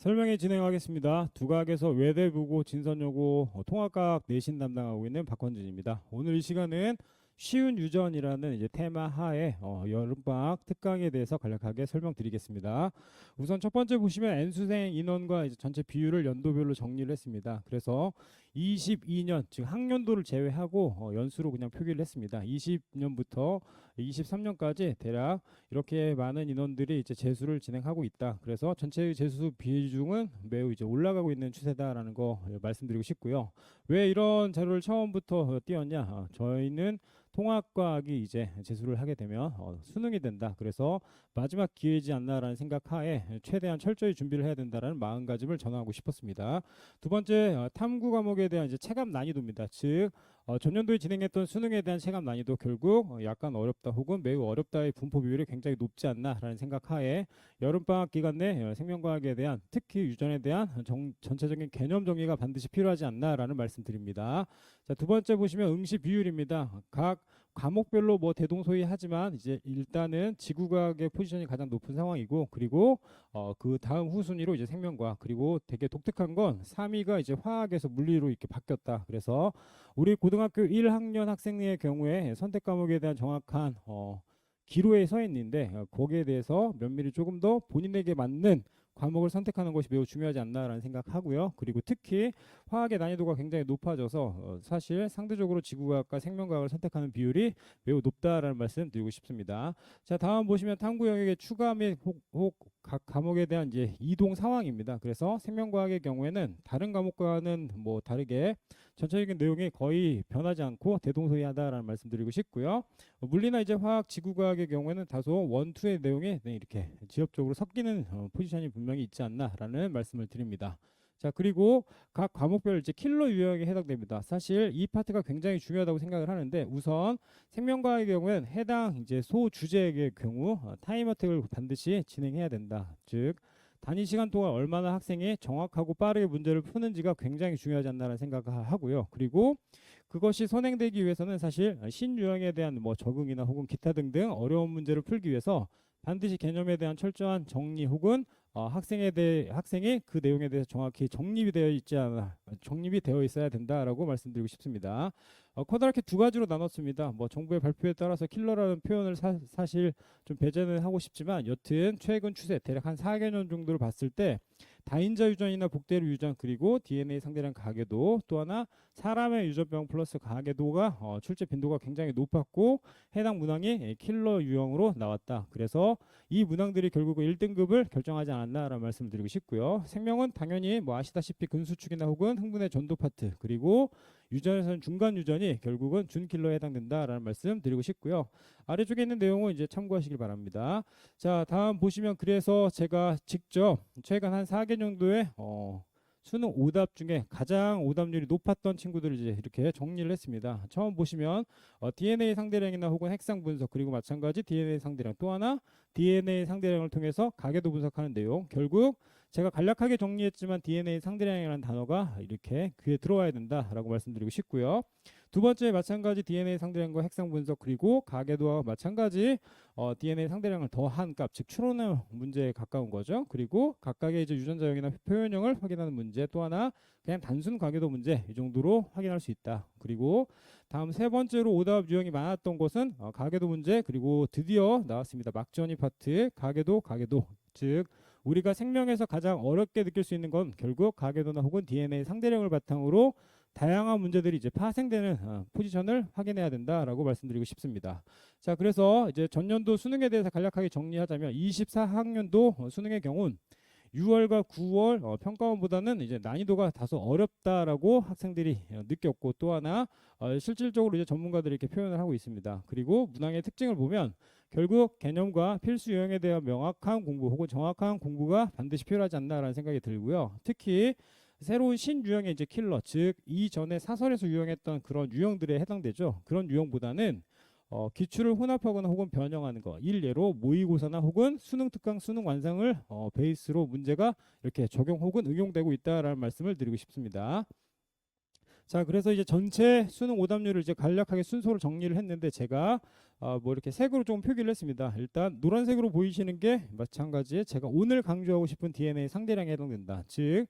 설명회 진행하겠습니다. 두각에서 외대부고 진선여고 통합과학 내신 담당하고 있는 박헌진입니다. 오늘 이 시간은 쉬운 유전이라는 이제 테마 하에 여름방학 특강에 대해서 간략하게 설명드리겠습니다. 우선 첫 번째 보시면 N수생 인원과 이제 전체 비율을 연도별로 정리를 했습니다. 그래서 22년 즉 학년도를 제외하고 연수로 그냥 표기를 했습니다. 20년부터 23년까지 대략 이렇게 많은 인원들이 이제 재수를 진행하고 있다. 그래서 전체의 재수 비중은 매우 이제 올라가고 있는 추세다라는 거 말씀드리고 싶고요. 왜 이런 자료를 처음부터 띄웠냐? 저희는 통합과학이 이제 재수를 하게 되면 수능이 된다. 그래서 마지막 기회이지 않나라는 생각하에 최대한 철저히 준비를 해야 된다라는 마음가짐을 전하고 싶었습니다. 두 번째 탐구 과목에 대한 이제 체감 난이도입니다. 즉 전년도에 진행했던 수능에 대한 체감 난이도 결국 약간 어렵다 혹은 매우 어렵다의 분포 비율이 굉장히 높지 않나라는 생각하에 여름방학 기간 내 생명과학에 대한 특히 유전에 대한 전체적인 개념 정리가 반드시 필요하지 않나라는 말씀드립니다. 자, 두 번째 보시면 응시 비율입니다. 각 과목별로 뭐 대동소이하지만 이제 일단은 지구과학의 포지션이 가장 높은 상황이고 그리고 그 다음 후순위로 이제 생명과학 그리고 되게 독특한 건 3위가 이제 화학에서 물리로 이렇게 바뀌었다. 그래서 우리 고등학교 1학년 학생의 경우에 선택 과목에 대한 정확한 기로에 서 있는데 거기에 대해서 면밀히 조금 더 본인에게 맞는 과목을 선택하는 것이 매우 중요하지 않나라는 생각하고요. 그리고 특히 화학의 난이도가 굉장히 높아져서 사실 상대적으로 지구과학과 생명과학을 선택하는 비율이 매우 높다라는 말씀 드리고 싶습니다. 자, 다음 보시면 탐구 영역의 추가 및 혹 각 과목에 대한 이제 이동 상황입니다. 그래서 생명과학의 경우에는 다른 과목과는 뭐 다르게 전체적인 내용이 거의 변하지 않고 대동소이하다라는 말씀드리고 싶고요. 물리나 이제 화학, 지구과학의 경우에는 다소 원투의 내용이 이렇게 지엽적으로 섞이는 포지션이 분명히 있지 않나라는 말씀을 드립니다. 자, 그리고 각 과목별 이제 킬러 유형에 해당됩니다. 사실 이 파트가 굉장히 중요하다고 생각을 하는데 우선 생명과학의 경우에는 해당 이제 소 주제의 경우 타임 어택을 반드시 진행해야 된다. 즉 단위 시간 동안 얼마나 학생이 정확하고 빠르게 문제를 푸는지가 굉장히 중요하지 않나라는 생각을 하고요. 그리고 그것이 선행되기 위해서는 사실 신유형에 대한 뭐 적응이나 혹은 기타 등등 어려운 문제를 풀기 위해서 반드시 개념에 대한 철저한 정리 혹은 학생이 그 내용에 대해서 정확히 정립이 되어 있어야 된다라고 말씀드리고 싶습니다. 커다랗게 두 가지로 나눴습니다. 뭐 정부의 발표에 따라서 킬러라는 표현을 사실 좀 배제는 하고 싶지만 여튼 최근 추세 대략 한 4개년 정도를 봤을 때 다인자 유전이나 복대류 유전 그리고 DNA 상대량 가계도 또 하나 사람의 유전병 플러스 가계도가 출제 빈도가 굉장히 높았고 해당 문항이 킬러 유형으로 나왔다. 그래서 이 문항들이 결국 1등급을 결정하지 않았나라는 말씀을 드리고 싶고요. 생명은 당연히 뭐 아시다시피 근수축이나 혹은 흥분의 전도 파트 그리고 유전에서는 중간 유전이 결국은 준킬러에 해당된다라는 말씀 드리고 싶고요. 아래쪽에 있는 내용은 이제 참고하시길 바랍니다. 자, 다음 보시면 그래서 제가 직접 최근 한 4개 정도의 수능 오답 중에 가장 오답률이 높았던 친구들을 이제 이렇게 정리를 했습니다. 처음 보시면 DNA 상대량이나 혹은 핵상 분석 그리고 마찬가지 DNA 상대량 또 하나 DNA 상대량을 통해서 가계도 분석하는 내용 결국 제가 간략하게 정리했지만 DNA 상대량이라는 단어가 이렇게 귀에 들어와야 된다라고 말씀드리고 싶고요. 두 번째 마찬가지 DNA 상대량과 핵상 분석 그리고 가계도와 마찬가지 DNA 상대량을 더한 값, 즉 추론의 문제에 가까운 거죠. 그리고 각각의 이제 유전자형이나 표현형을 확인하는 문제 또 하나 그냥 단순 가계도 문제 이 정도로 확인할 수 있다. 그리고 다음 세 번째로 오답 유형이 많았던 것은 가계도 문제 그리고 드디어 나왔습니다. 막전이 파트 가계도 즉 우리가 생명에서 가장 어렵게 느낄 수 있는 건 결국 가계도나 혹은 DNA 상대령을 바탕으로 다양한 문제들이 이제 파생되는 포지션을 확인해야 된다라고 말씀드리고 싶습니다. 자, 그래서 이제 전년도 수능에 대해서 간략하게 정리하자면 24학년도 수능의 경우는 6월과 9월 평가원보다는 이제 난이도가 다소 어렵다라고 학생들이 느꼈고 또 하나 실질적으로 이제 전문가들이 이렇게 표현을 하고 있습니다. 그리고 문항의 특징을 보면 결국 개념과 필수 유형에 대한 명확한 공부 혹은 정확한 공부가 반드시 필요하지 않나라는 생각이 들고요. 특히 새로운 신유형의 이제 킬러, 즉 이전에 사설에서 유형했던 그런 유형들에 해당되죠. 그런 유형보다는 기출을 혼합하거나 혹은 변형하는 거 일례로 모의고사나 혹은 수능 특강 수능 완성을 베이스로 문제가 이렇게 적용 혹은 응용되고 있다라는 말씀을 드리고 싶습니다. 자, 그래서 이제 전체 수능 오답률을 이제 간략하게 순서로 정리를 했는데 제가 뭐 이렇게 색으로 좀 표기를 했습니다. 일단 노란색으로 보이시는 게 마찬가지에 제가 오늘 강조하고 싶은 DNA 상대량에 해당된다. 즉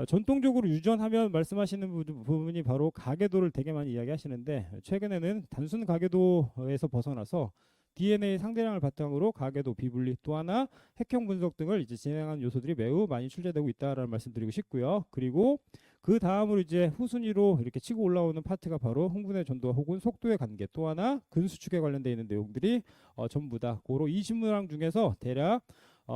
전통적으로 유전하면 말씀하시는 부분이 바로 가계도를 되게 많이 이야기하시는데 최근에는 단순 가계도에서 벗어나서 DNA 상대량을 바탕으로 가계도, 비분리, 또 하나 핵형 분석 등을 이제 진행하는 요소들이 매우 많이 출제되고 있다라는 말씀드리고 싶고요. 그리고 그 다음으로 이제 후순위로 이렇게 치고 올라오는 파트가 바로 흥분의 전도 혹은 속도의 관계, 또 하나 근수축에 관련되어 있는 내용들이 전부 다 고로 20문항 중에서 대략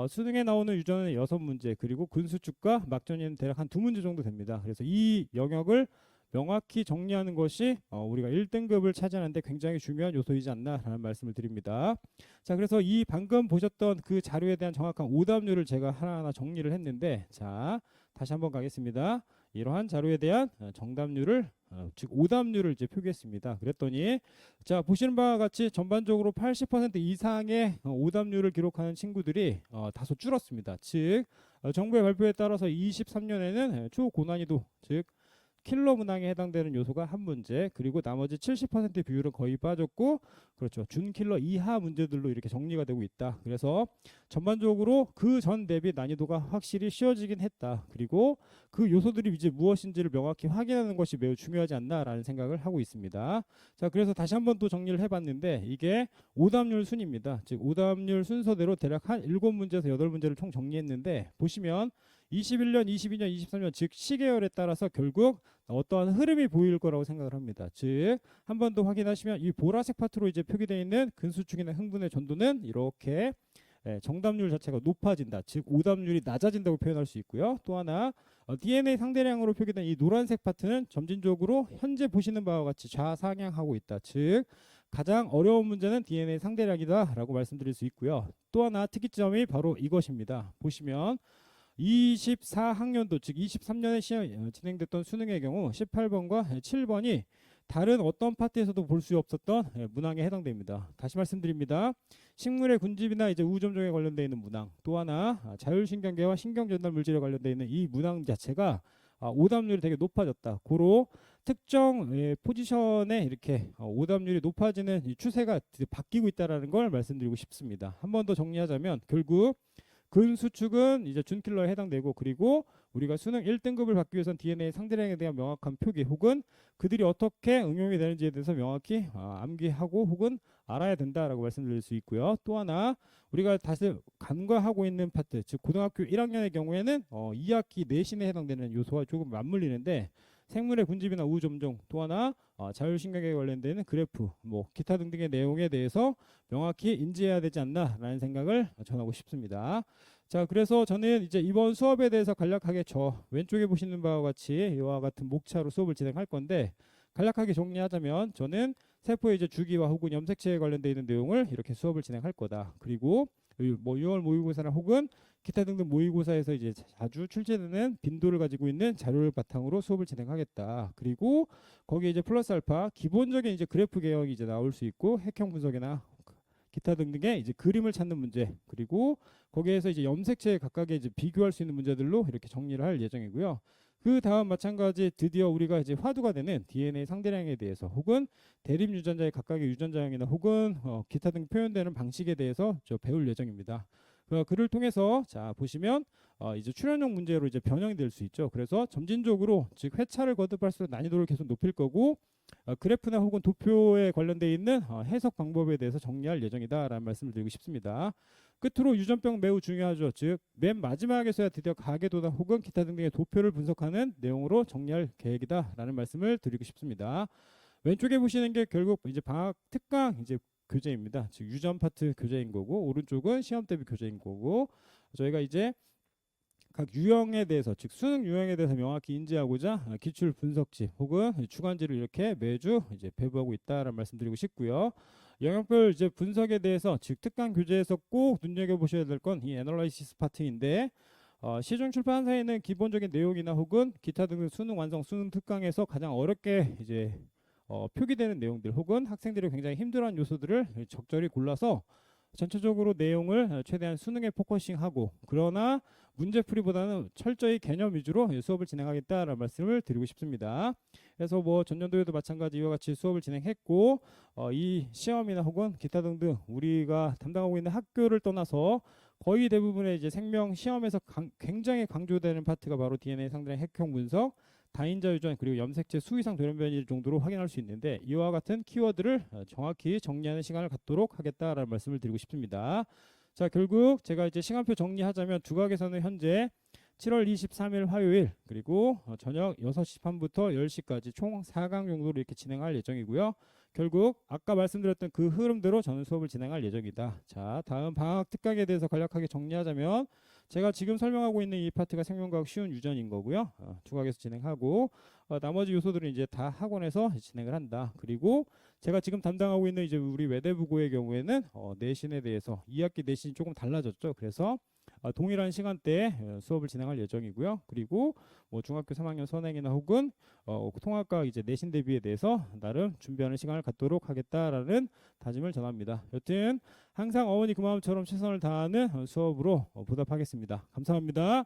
수능에 나오는 유전은 6문제, 그리고 근수축과 막전이는 대략 한 2문제 정도 됩니다. 그래서 이 영역을 명확히 정리하는 것이 우리가 1등급을 차지하는데 굉장히 중요한 요소이지 않나라는 말씀을 드립니다. 자, 그래서 이 방금 보셨던 그 자료에 대한 정확한 오답률을 제가 하나하나 정리를 했는데, 자, 다시 한번 가겠습니다. 이러한 자료에 대한 정답률을 즉 오답률을 이제 표기했습니다. 그랬더니 자, 보시는 바와 같이 전반적으로 80% 이상의 오답률을 기록하는 친구들이 다소 줄었습니다. 즉 정부의 발표에 따라서 23년에는 초고난이도 즉 킬러 문항에 해당되는 요소가 한 문제, 그리고 나머지 70% 비율은 거의 빠졌고, 그렇죠, 준킬러 이하 문제들로 이렇게 정리가 되고 있다. 그래서 전반적으로 그 전 대비 난이도가 확실히 쉬워지긴 했다. 그리고 그 요소들이 이제 무엇인지를 명확히 확인하는 것이 매우 중요하지 않나라는 생각을 하고 있습니다. 자, 그래서 다시 한번 또 정리를 해봤는데 이게 오답률 순입니다. 즉 오답률 순서대로 대략 한 7문제에서 8문제를 총 정리했는데, 보시면 21년, 22년, 23년 즉 시계열에 따라서 결국 어떠한 흐름이 보일 거라고 생각을 합니다. 즉 한 번 더 확인하시면 이 보라색 파트로 이제 표기되어 있는 근수축이나 흥분의 전도는 이렇게 정답률 자체가 높아진다. 즉 오답률이 낮아진다고 표현할 수 있고요. 또 하나 DNA 상대량으로 표기된 이 노란색 파트는 점진적으로 현재 보시는 바와 같이 좌상향하고 있다. 즉 가장 어려운 문제는 DNA 상대량이다 라고 말씀드릴 수 있고요. 또 하나 특이점이 바로 이것입니다. 보시면 24학년도 즉 23년에 진행됐던 수능의 경우 18번과 7번이 다른 어떤 파트에서도 볼 수 없었던 문항에 해당됩니다. 다시 말씀드립니다. 식물의 군집이나 이제 우점종에 관련되어 있는 문항, 또 하나 자율신경계와 신경전달 물질에 관련되어 있는 이 문항 자체가 오답률이 되게 높아졌다. 고로 특정 포지션에 이렇게 오답률이 높아지는 이 추세가 바뀌고 있다는 걸 말씀드리고 싶습니다. 한 번 더 정리하자면 결국 근수축은 이제 준킬러에 해당되고, 그리고 우리가 수능 1등급을 받기 위해선 DNA 상대량에 대한 명확한 표기 혹은 그들이 어떻게 응용이 되는지에 대해서 명확히 암기하고 혹은 알아야 된다라고 말씀드릴 수 있고요. 또 하나 우리가 다시 간과하고 있는 파트, 즉 고등학교 1학년의 경우에는 2학기 내신에 해당되는 요소와 조금 맞물리는데, 생물의 군집이나 우점종, 또 하나 자율신경에 관련되는 그래프, 뭐 기타 등등의 내용에 대해서 명확히 인지해야 되지 않나라는 생각을 전하고 싶습니다. 자, 그래서 저는 이제 이번 수업에 대해서 간략하게 저 왼쪽에 보시는 바와 같이 이와 같은 목차로 수업을 진행할 건데, 간략하게 정리하자면 저는 세포의 이제 주기와 혹은 염색체에 관련되어 있는 내용을 이렇게 수업을 진행할 거다. 그리고 뭐 6월 모의고사나 혹은 기타 등등 모의고사에서 이제 자주 출제되는 빈도를 가지고 있는 자료를 바탕으로 수업을 진행하겠다. 그리고 거기에 이제 플러스 알파 기본적인 이제 그래프 개혁이 이제 나올 수 있고, 핵형 분석이나 기타 등등의 이제 그림을 찾는 문제, 그리고 거기에서 이제 염색체 각각의 이제 비교할 수 있는 문제들로 이렇게 정리를 할 예정이고요. 그 다음 마찬가지 드디어 우리가 이제 화두가 되는 DNA 상대량에 대해서 혹은 대립 유전자의 각각의 유전자형이나 혹은 기타 등 표현되는 방식에 대해서 배울 예정입니다. 그를 통해서 자 보시면 이제 출연형 문제로 이제 변형이 될 수 있죠. 그래서 점진적으로 즉 회차를 거듭할수록 난이도를 계속 높일 거고, 그래프나 혹은 도표에 관련되어 있는 해석 방법에 대해서 정리할 예정이다라는 말씀을 드리고 싶습니다. 끝으로 유전병 매우 중요하죠. 즉 맨 마지막에서야 드디어 가계도나 혹은 기타 등등의 도표를 분석하는 내용으로 정리할 계획이다라는 말씀을 드리고 싶습니다. 왼쪽에 보시는 게 결국 이제 방학 특강 이제 교재입니다. 즉 유전 파트 교재인 거고, 오른쪽은 시험 대비 교재인 거고, 저희가 이제 각 유형에 대해서 즉 수능 유형에 대해서 명확히 인지하고자 기출 분석지 혹은 주관지를 이렇게 매주 이제 배부하고 있다라는 말씀드리고 싶고요. 영역별 이제 분석에 대해서 즉 특강 교재에서 꼭 눈여겨 보셔야 될 건 이 애널라이시스 파트인데, 시중 출판사에는 기본적인 내용이나 혹은 기타 등등 수능 완성 수능 특강에서 가장 어렵게 이제 표기되는 내용들 혹은 학생들이 굉장히 힘들어하는 요소들을 적절히 골라서 전체적으로 내용을 최대한 수능에 포커싱하고, 그러나 문제풀이보다는 철저히 개념 위주로 수업을 진행하겠다라는 말씀을 드리고 싶습니다. 그래서 뭐 전년도에도 마찬가지 이와 같이 수업을 진행했고 이 시험이나 혹은 기타 등등 우리가 담당하고 있는 학교를 떠나서 거의 대부분의 이제 생명 시험에서 굉장히 강조되는 파트가 바로 DNA 상대의 핵형 분석, 다인자 유전 그리고 염색체 수이상 돌연변이 정도로 확인할 수 있는데 이와 같은 키워드를 정확히 정리하는 시간을 갖도록 하겠다라는 말씀을 드리고 싶습니다. 자, 결국 제가 이제 시간표 정리하자면 두각에서는 현재 7월 23일 화요일 그리고 저녁 6시 반부터 10시까지 총 4강 정도로 이렇게 진행할 예정이고요. 결국 아까 말씀드렸던 그 흐름대로 저는 수업을 진행할 예정이다. 자, 다음 방학 특강에 대해서 간략하게 정리하자면 제가 지금 설명하고 있는 이 파트가 생명과학 쉬운 유전인 거고요. 두각에서 진행하고 나머지 요소들은 이제 다 학원에서 진행을 한다. 그리고 제가 지금 담당하고 있는 이제 우리 외대부고의 경우에는 내신에 대해서 2학기 내신이 조금 달라졌죠. 그래서 동일한 시간대에 수업을 진행할 예정이고요. 그리고 뭐 중학교 3학년 선행이나 혹은 통합과 이제 내신 대비에 대해서 나름 준비하는 시간을 갖도록 하겠다라는 다짐을 전합니다. 여튼 항상 어머니 그 마음처럼 최선을 다하는 수업으로 보답하겠습니다. 감사합니다.